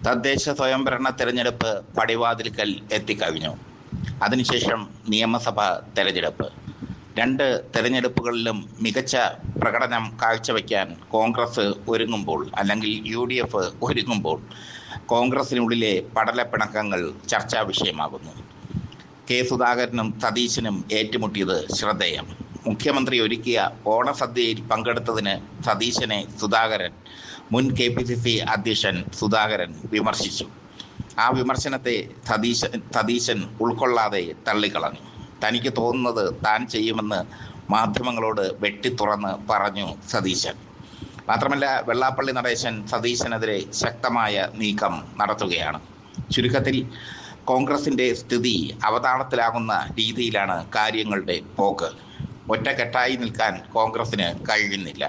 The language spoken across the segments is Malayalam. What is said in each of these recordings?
തദ്ദേശ സ്വയംഭരണ തെരഞ്ഞെടുപ്പ് പടിവാതിൽക്കൽ എത്തിക്കഴിഞ്ഞു. അതിനുശേഷം നിയമസഭാ തെരഞ്ഞെടുപ്പ്. രണ്ട് തെരഞ്ഞെടുപ്പുകളിലും മികച്ച പ്രകടനം കാഴ്ചവെക്കാൻ കോൺഗ്രസ് ഒരുങ്ങുമ്പോൾ, അല്ലെങ്കിൽ UDF ഒരുങ്ങുമ്പോൾ, കോൺഗ്രസിനുള്ളിലെ പടലപ്പിണക്കങ്ങൾ ചർച്ചാ വിഷയമാകുന്നു. കെ സുധാകരനും സതീശനും ഏറ്റുമുട്ടിയത് ശ്രദ്ധേയം. മുഖ്യമന്ത്രി ഒരുക്കിയ ഓണസദ്യയിൽ പങ്കെടുത്തതിന് സതീശനെ മുൻ KPCC അധ്യക്ഷൻ സുധാകരൻ വിമർശിച്ചു. ആ വിമർശനത്തെ സതീശൻ ഉൾക്കൊള്ളാതെ തള്ളിക്കളഞ്ഞു. തനിക്ക് തോന്നുന്നത് താൻ ചെയ്യുമെന്ന് മാധ്യമങ്ങളോട് വെട്ടിത്തുറന്ന് പറഞ്ഞു സതീശൻ. മാത്രമല്ല, വെള്ളാപ്പള്ളി നടേശൻ സതീശനെതിരെ ശക്തമായ നീക്കം നടത്തുകയാണ്. ചുരുക്കത്തിൽ കോൺഗ്രസിൻ്റെ സ്ഥിതി അവതാളത്തിലാകുന്ന രീതിയിലാണ് കാര്യങ്ങളുടെ പോക്ക്. ഒറ്റക്കെട്ടായി നിൽക്കാൻ കോൺഗ്രസിന് കഴിയുന്നില്ല.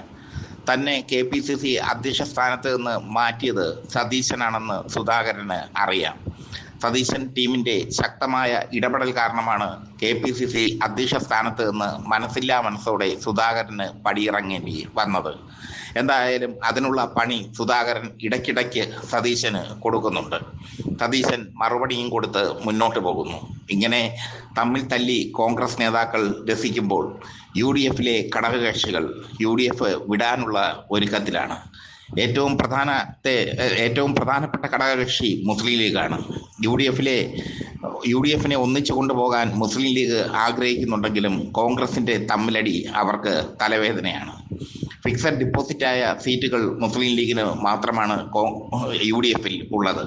തന്നെ KPCC അധ്യക്ഷ സ്ഥാനത്ത് നിന്ന് മാറ്റിയത് സതീശനാണെന്ന് സുധാകരന് അറിയാം. സതീശൻ ടീമിൻ്റെ ശക്തമായ ഇടപെടൽ കാരണമാണ് KPCC അധ്യക്ഷ സ്ഥാനത്ത് നിന്ന് മനസ്സില്ലാ മനസ്സോടെ സുധാകരന് പടിയിറങ്ങേണ്ടി വന്നത്. എന്തായാലും അതിനുള്ള പണി സുധാകരൻ ഇടയ്ക്കിടയ്ക്ക് സതീശന് കൊടുക്കുന്നുണ്ട്. സതീശൻ മറുപടിയും കൊടുത്ത് മുന്നോട്ട് പോകുന്നു. ഇങ്ങനെ തമ്മിൽ തല്ലി കോൺഗ്രസ് നേതാക്കൾ രസിക്കുമ്പോൾ UDFിലെ ഘടകകക്ഷികൾ UDF വിടാനുള്ള ഒരുക്കത്തിലാണ്. ഏറ്റവും പ്രധാനപ്പെട്ട ഘടകകക്ഷി മുസ്ലിം ലീഗാണ്. UDFിനെ ഒന്നിച്ചു കൊണ്ടുപോകാൻ മുസ്ലിം ലീഗ് ആഗ്രഹിക്കുന്നുണ്ടെങ്കിലും കോൺഗ്രസിൻ്റെ തമ്മിലടി അവർക്ക് തലവേദനയാണ്. ഫിക്സഡ് ഡിപ്പോസിറ്റായ സീറ്റുകൾ മുസ്ലിം ലീഗിന് മാത്രമാണ് UDFിൽ ഉള്ളത്.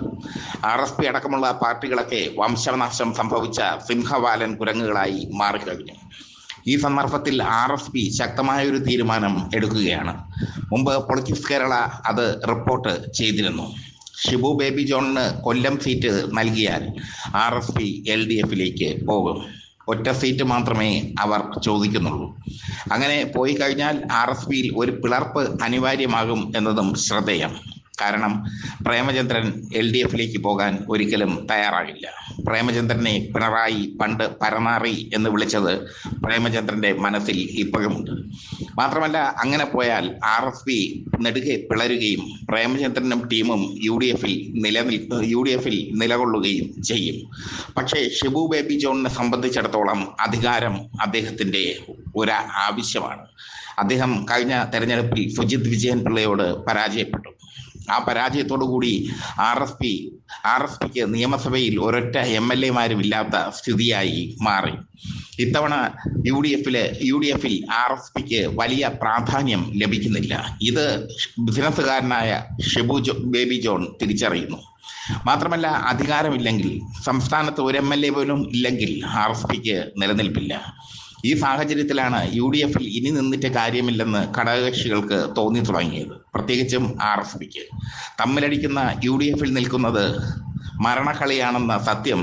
RSP അടക്കമുള്ള പാർട്ടികളൊക്കെ വംശനാശം സംഭവിച്ച സിംഹവാലൻ കുരങ്ങുകളായി മാറിക്കഴിഞ്ഞു. ഈ സന്ദർഭത്തിൽ RSP ശക്തമായൊരു തീരുമാനം എടുക്കുകയാണ്. മുമ്പ് പൊളിറ്റിക്സ് കേരള അത് റിപ്പോർട്ട് ചെയ്തിരുന്നു. ഷിബു ബേബി ജോണിന് കൊല്ലം സീറ്റ് നൽകിയാൽ RSP LDFിലേക്ക് പോകും. ഒറ്റ സീറ്റ് മാത്രമേ അവർ ചോദിക്കുന്നുള്ളൂ. അങ്ങനെ പോയി കഴിഞ്ഞാൽ RSPയിൽ ഒരു പിളർപ്പ് അനിവാര്യമാകും എന്നതും ശ്രദ്ധേയം. കാരണം പ്രേമചന്ദ്രൻ LDFിലേക്ക് പോകാൻ ഒരിക്കലും തയ്യാറാകില്ല. പ്രേമചന്ദ്രനെ പിണറായി പണ്ട് പരനാറി എന്ന് വിളിച്ചത് പ്രേമചന്ദ്രൻ്റെ മനസ്സിൽ ഇപ്പോഴുമുണ്ട്. മാത്രമല്ല, അങ്ങനെ പോയാൽ RSP നെടുകെ പിളരുകയും പ്രേമചന്ദ്രനും ടീമും UDFിൽ നിലകൊള്ളുകയും ചെയ്യും. പക്ഷേ ഷിബു ബേബി ജോണിനെ സംബന്ധിച്ചിടത്തോളം അധികാരം അദ്ദേഹത്തിൻ്റെ ഒരു ആവശ്യമാണ്. അദ്ദേഹം കഴിഞ്ഞ തെരഞ്ഞെടുപ്പിൽ സുജിത് വിജയൻ പിള്ളയോട് പരാജയപ്പെട്ടു. ആ പരാജയത്തോടു കൂടി RSPക്ക് നിയമസഭയിൽ ഒരൊറ്റ MLA-മാരും ഇല്ലാത്ത സ്ഥിതിയായി മാറി. ഇത്തവണ UDFിൽ RSPക്ക് വലിയ പ്രാധാന്യം ലഭിക്കുന്നില്ല. ഇത് ബിസിനസ്സുകാരനായ ഷിബു ബേബി ജോൺ തിരിച്ചറിയുന്നു. മാത്രമല്ല, അധികാരമില്ലെങ്കിൽ, സംസ്ഥാനത്ത് ഒരു MLA പോലും ഇല്ലെങ്കിൽ RSPക്ക് നിലനിൽപ്പില്ല. ഈ സാഹചര്യത്തിലാണ് UDFിൽ ഇനി നിന്നിട്ട് കാര്യമില്ലെന്ന് ഘടകകക്ഷികൾക്ക് തോന്നി തുടങ്ങിയത്. പ്രത്യേകിച്ചും RSPക്ക് തമ്മിലടിക്കുന്ന UDFിൽ നിൽക്കുന്നത് മരണക്കളിയാണെന്ന സത്യം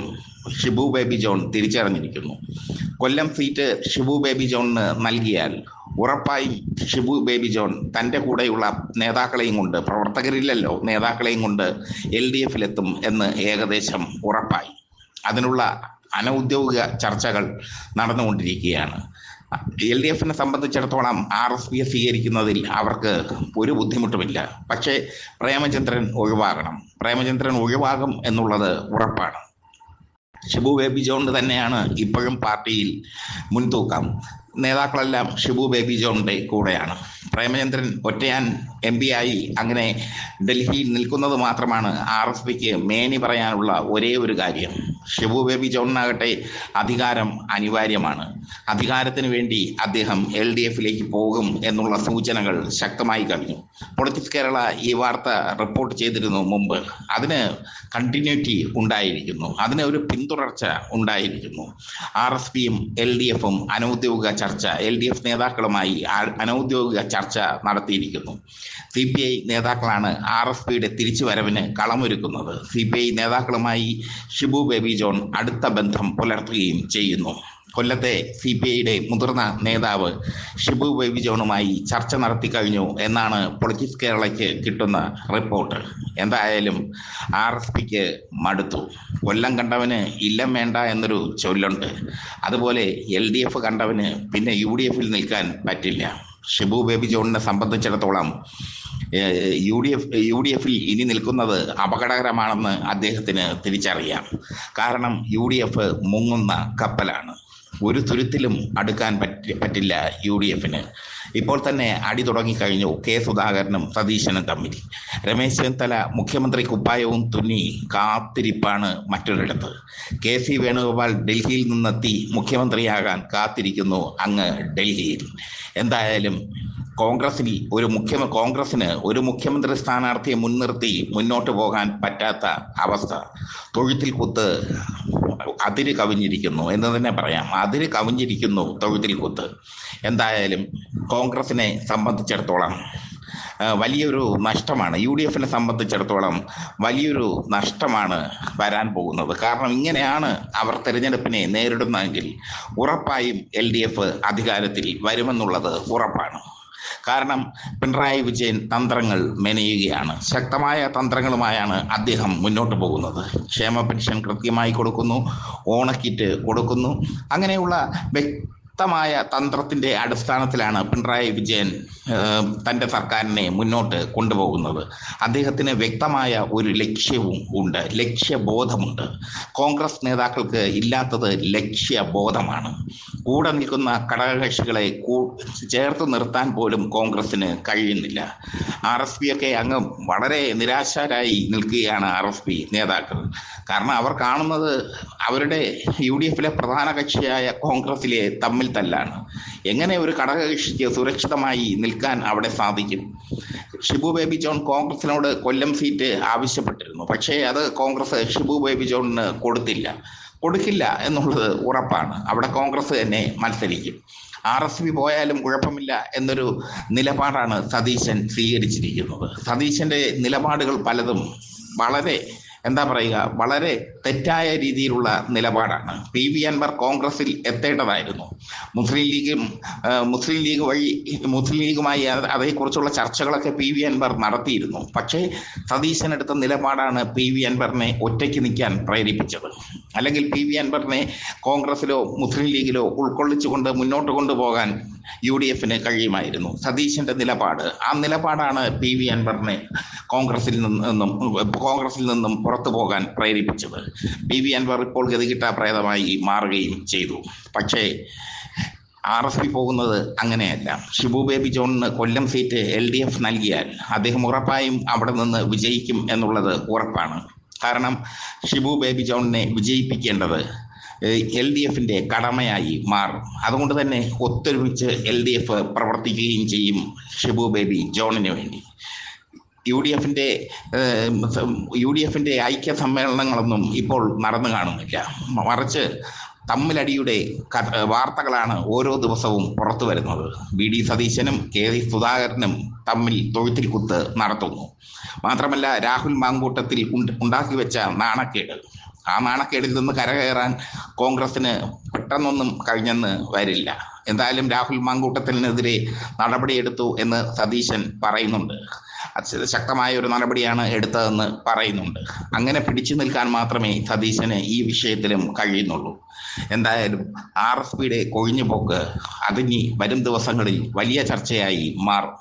ഷിബു ബേബി ജോൺ തിരിച്ചറിഞ്ഞിരിക്കുന്നു. കൊല്ലം സീറ്റ് ഷിബു ബേബി ജോണിന് നൽകിയാൽ ഉറപ്പായും ഷിബു ബേബി ജോൺ തൻ്റെ കൂടെയുള്ള നേതാക്കളെയും കൊണ്ട്, പ്രവർത്തകരില്ലല്ലോ, നേതാക്കളെയും കൊണ്ട് LDFിലെത്തും എന്ന് ഏകദേശം ഉറപ്പായി. അതിനുള്ള അനൗദ്യോഗിക ചർച്ചകൾ നടന്നുകൊണ്ടിരിക്കുകയാണ്. LDFിനെ സംബന്ധിച്ചിടത്തോളം RSPയെ സ്വീകരിക്കുന്നതിൽ അവർക്ക് ഒരു ബുദ്ധിമുട്ടുമില്ല. പക്ഷേ പ്രേമചന്ദ്രൻ ഒഴിവാകും എന്നുള്ളത് ഉറപ്പാണ്. ഷിബു ബേബി ജോണിന് തന്നെയാണ് ഇപ്പോഴും പാർട്ടിയിൽ മുൻതൂക്കം. നേതാക്കളെല്ലാം ഷിബു ബേബി ജോണിൻ്റെ കൂടെയാണ്. പ്രേമചന്ദ്രൻ ഒറ്റയാൻ MP ആയി അങ്ങനെ ഡൽഹിയിൽ നിൽക്കുന്നത് മാത്രമാണ് RSPക്ക് മേനി പറയാനുള്ള ഒരേ ഒരു കാര്യം. ഷിബു ബേബി ജോണിനാകട്ടെ അധികാരം അനിവാര്യമാണ്. അധികാരത്തിന് വേണ്ടി അദ്ദേഹം LDFിലേക്ക് പോകും എന്നുള്ള സൂചനകൾ ശക്തമായി കഴിഞ്ഞു. പൊളിറ്റിക്സ് കേരള ഈ വാർത്ത റിപ്പോർട്ട് ചെയ്തിരുന്നു മുമ്പ്. അതിന് കണ്ടിന്യൂറ്റി ഉണ്ടായിരിക്കുന്നു, അതിന് ഒരു പിന്തുടർച്ച ഉണ്ടായിരിക്കുന്നു. RSPയും LDFും LDF നേതാക്കളുമായി അനൗദ്യോഗിക ചർച്ച നടത്തിയിരിക്കുന്നു. CPI നേതാക്കളാണ് RSPയുടെ തിരിച്ചുവരവിന് കളമൊരുക്കുന്നത്. CPI നേതാക്കളുമായി ഷിബു ബേബി ജോൺ അടുത്ത ബന്ധം പുലർത്തുകയും ചെയ്യുന്നു. കൊല്ലത്തെ CPIയുടെ മുതിർന്ന നേതാവ് ഷിബു ബേബി ജോണുമായി ചർച്ച നടത്തി കഴിഞ്ഞു എന്നാണ് പൊളിറ്റിക്സ് കേരളയ്ക്ക് കിട്ടുന്ന റിപ്പോർട്ട്. എന്തായാലും RSPക്ക് മടുത്തു. കൊല്ലം കണ്ടവന് ഇല്ലം വേണ്ട എന്നൊരു ചൊല്ലുണ്ട്. അതുപോലെ LDF കണ്ടവന് പിന്നെ UDFിൽ നിൽക്കാൻ പറ്റില്ല. ഷിബു ബേബി ജോണിനെ സംബന്ധിച്ചിടത്തോളം യു ഡി എഫിൽ ഇനി നിൽക്കുന്നത് അപകടകരമാണെന്ന് അദ്ദേഹത്തിന് തിരിച്ചറിയാം. കാരണം UDF മുങ്ങുന്ന കപ്പലാണ്. ഒരു തുരുത്തിലും അടുക്കാൻ പറ്റില്ല UDF. ഇപ്പോൾ തന്നെ അടി തുടങ്ങിക്കഴിഞ്ഞു കെ സുധാകരനും സതീശനും തമ്മിൽ. രമേശ് ചെന്നിത്തല മുഖ്യമന്ത്രി കുപ്പായവും തുന്നി കാത്തിരിപ്പാണ് മറ്റൊരിടത്ത്. KC വേണുഗോപാൽ ഡൽഹിയിൽ നിന്നെത്തി മുഖ്യമന്ത്രിയാകാൻ കാത്തിരിക്കുന്നു അങ്ങ് ഡൽഹിയിൽ. എന്തായാലും കോൺഗ്രസിന് ഒരു മുഖ്യമന്ത്രി സ്ഥാനാർത്ഥിയെ മുൻനിർത്തി മുന്നോട്ട് പോകാൻ പറ്റാത്ത അവസ്ഥ. തൊഴുത്തിൽ കുത്ത് അതിര് കവിഞ്ഞിരിക്കുന്നു എന്ന് തന്നെ പറയാം. അതിര് കവിഞ്ഞിരിക്കുന്നു തൊഴുത്തിൽ കുത്ത്. എന്തായാലും കോൺഗ്രസിനെ സംബന്ധിച്ചിടത്തോളം വലിയൊരു നഷ്ടമാണ്, UDF സംബന്ധിച്ചിടത്തോളം വലിയൊരു നഷ്ടമാണ് വരാൻ പോകുന്നത്. കാരണം ഇങ്ങനെയാണ് അവർ തെരഞ്ഞെടുപ്പിനെ നേരിടുന്നതെങ്കിൽ ഉറപ്പായും LDF അധികാരത്തിൽ വരുമെന്നുള്ളത് ഉറപ്പാണ്. കാരണം പിണറായി വിജയൻ തന്ത്രങ്ങൾ മെനയുകയാണ്. ശക്തമായ തന്ത്രങ്ങളുമായാണ് അദ്ദേഹം മുന്നോട്ട് പോകുന്നത്. ക്ഷേമ പെൻഷൻ കൃത്യമായി കൊടുക്കുന്നു, ഓണക്കിറ്റ് കൊടുക്കുന്നു. അങ്ങനെയുള്ള വ്യക്തമായ തന്ത്രത്തിൻ്റെ അടിസ്ഥാനത്തിലാണ് പിണറായി വിജയൻ തൻ്റെ സർക്കാരിനെ മുന്നോട്ട് കൊണ്ടുപോകുന്നത്. അദ്ദേഹത്തിന് വ്യക്തമായ ഒരു ലക്ഷ്യവും ഉണ്ട്, ലക്ഷ്യബോധമുണ്ട്. കോൺഗ്രസ് നേതാക്കൾക്ക് ഇല്ലാത്തത് ലക്ഷ്യബോധമാണ്. കൂടെ നിൽക്കുന്ന ഘടകകക്ഷികളെ ചേർത്ത് നിർത്താൻ പോലും കോൺഗ്രസിന് കഴിയുന്നില്ല. RSP ഒക്കെ അങ്ങ് വളരെ നിരാശരായി നിൽക്കുകയാണ് RSP നേതാക്കൾ. കാരണം അവർ കാണുന്നത് അവരുടെ UDF പ്രധാന കക്ഷിയായ കോൺഗ്രസിലെ തമ്മിൽ തല്ലാണ്. എങ്ങനെ ഒരു ഘടകകക്ഷിക്ക് സുരക്ഷിതമായി നിൽക്കാൻ അവിടെ സാധിക്കും? ഷിബു ബേബി ജോൺ കോൺഗ്രസിനോട് കൊല്ലം സീറ്റ് ആവശ്യപ്പെട്ടിരുന്നു. പക്ഷേ അത് കോൺഗ്രസ് ഷിബു ബേബി ജോണിന് കൊടുക്കില്ല എന്നുള്ളത് ഉറപ്പാണ്. അവിടെ കോൺഗ്രസ് തന്നെ മത്സരിക്കും. RSP പോയാലും കുഴപ്പമില്ല എന്നൊരു നിലപാടാണ് സതീശൻ സ്വീകരിച്ചിരിക്കുന്നത്. സതീശൻ്റെ നിലപാടുകൾ പലതും വളരെ തെറ്റായ രീതിയിലുള്ള നിലപാടാണ്. PV അൻവർ കോൺഗ്രസിൽ എത്തേണ്ടതായിരുന്നു. മുസ്ലിം ലീഗുമായി അതേക്കുറിച്ചുള്ള ചർച്ചകളൊക്കെ PV അൻവർ നടത്തിയിരുന്നു. പക്ഷേ സതീശൻ എടുത്ത നിലപാടാണ് PV അൻവറിനെ ഒറ്റയ്ക്ക് നിൽക്കാൻ പ്രേരിപ്പിച്ചത്. അല്ലെങ്കിൽ PV അൻവറിനെ കോൺഗ്രസിലോ മുസ്ലിം ലീഗിലോ ഉൾക്കൊള്ളിച്ചുകൊണ്ട് മുന്നോട്ട് കൊണ്ടുപോകാൻ UDF കഴിയുമായിരുന്നു. സതീശന്റെ ആ നിലപാടാണ് PV അൻവറിനെ കോൺഗ്രസിൽ നിന്നും പുറത്തു പോകാൻ പ്രേരിപ്പിച്ചത്. PV അൻവർ ഇപ്പോൾ ഗതികിട്ട പ്രേതമായി മാറുകയും ചെയ്തു. പക്ഷേ RSP പോകുന്നത് അങ്ങനെയല്ല. ഷിബു ബേബി ജോണിന് കൊല്ലം സീറ്റ് LDF നൽകിയാൽ അദ്ദേഹം ഉറപ്പായും അവിടെ നിന്ന് വിജയിക്കും എന്നുള്ളത് ഉറപ്പാണ്. കാരണം ഷിബു ബേബി ജോണിനെ വിജയിപ്പിക്കേണ്ടത് LDF കടമയായി മാറും. അതുകൊണ്ട് തന്നെ ഒത്തൊരുമിച്ച് LDF പ്രവർത്തിക്കുകയും ചെയ്യും ഷിബു ബേബി ജോണിന് വേണ്ടി. UDF ഐക്യ സമ്മേളനങ്ങളൊന്നും ഇപ്പോൾ നടന്നു കാണുന്നില്ല. മറിച്ച് തമ്മിലടിയുടെ വാർത്തകളാണ് ഓരോ ദിവസവും പുറത്തു വരുന്നത്. VD സതീശനും KC സുധാകരനും തമ്മിൽ തൊഴുത്തിൽ കുത്ത് നടത്തുന്നു. മാത്രമല്ല രാഹുൽ മാങ്കൂട്ടത്തിൽ ഉണ്ടാക്കി വെച്ച നാണക്കേട്, ആ നാണക്കേടിൽ നിന്ന് കരകയറാൻ കോൺഗ്രസിന് പെട്ടെന്നൊന്നും കഴിഞ്ഞെന്ന് വരില്ല. എന്തായാലും രാഹുൽ മാങ്കൂട്ടത്തിനെതിരെ നടപടിയെടുത്തു എന്ന് സതീശൻ പറയുന്നുണ്ട്. ശക്തമായ ഒരു നടപടിയാണ് എടുത്തതെന്ന് പറയുന്നുണ്ട്. അങ്ങനെ പിടിച്ചു നിൽക്കാൻ മാത്രമേ സതീശന് ഈ വിഷയത്തിലും കഴിയുന്നുള്ളൂ. എന്തായാലും RSP കൊഴിഞ്ഞുപോക്ക് അതിനി വരും ദിവസങ്ങളിൽ വലിയ ചർച്ചയായി മാറും.